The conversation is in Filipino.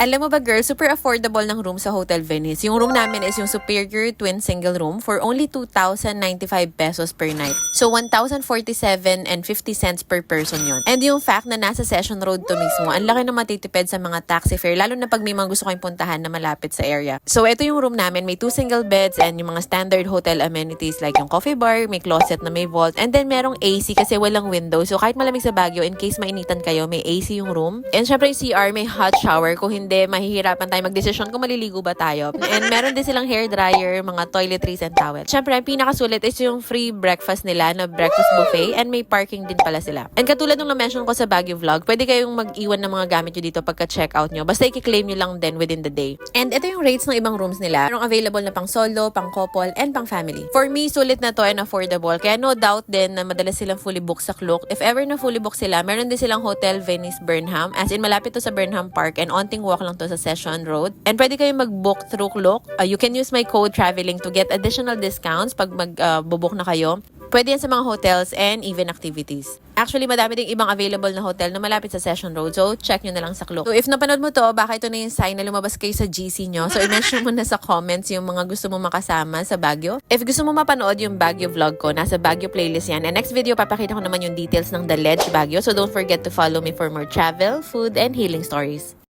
Alam mo ba girl, super affordable ng room sa Hotel Venice. Yung room namin is yung Superior Twin Single Room for only 2,095 pesos per night. So 1,047 and 50 cents per person yon. And yung fact na nasa Session Road to mismo, ang laki na matitipid sa mga taxi fare, lalo na pag may mga gusto kayong puntahan na malapit sa area. So ito yung room namin, may 2 single beds and yung mga standard hotel amenities like yung coffee bar, may closet na may vault, and then merong AC kasi walang window. So kahit malamig sa Baguio, in case mainitan kayo, may AC yung room. And syempre yung CR, may hot shower. Kung hindi, mahihirapan tayo magdesisyon kung maliligo ba tayo. And meron din silang hair dryer, mga toiletries and towel. Syempre, ang pinakasulit is yung free breakfast nila na breakfast buffet and may parking din pala sila. And katulad nung na-mention ko sa Baguio vlog, pwede kayong mag-iwan ng mga gamit nyo dito pagka-checkout nyo. Basta i-claim nyo lang din within the day. And ito yung rates ng ibang rooms nila. Merong available na pang solo, pang couple, and pang family. For me, sulit na to and affordable. Kaya no doubt din na madalas silang fully booked sa Klook. If ever na fully booked sila, meron din silang Hotel Venice Burnham. As in, malapit to sa Burnham Park and onting walk lang to sa Session Road. And pwede kayong mag-book through Klook. You can use my code traveling to get additional discounts pag mag-book na kayo. Pwede yan sa mga hotels and even activities. Actually, madami ding ibang available na hotel na malapit sa Session Road. So, check nyo na lang sa Klook. So, if napanood mo to, baka ito na yung sign na lumabas kayo sa GC nyo. So, i-mention mo na sa comments yung mga gusto mo makasama sa Baguio. If gusto mo mapanood yung Baguio vlog ko, nasa Baguio playlist yan. And next video, papakita ko naman yung details ng The Ledge Baguio. So, don't forget to follow me for more travel, food, and healing stories.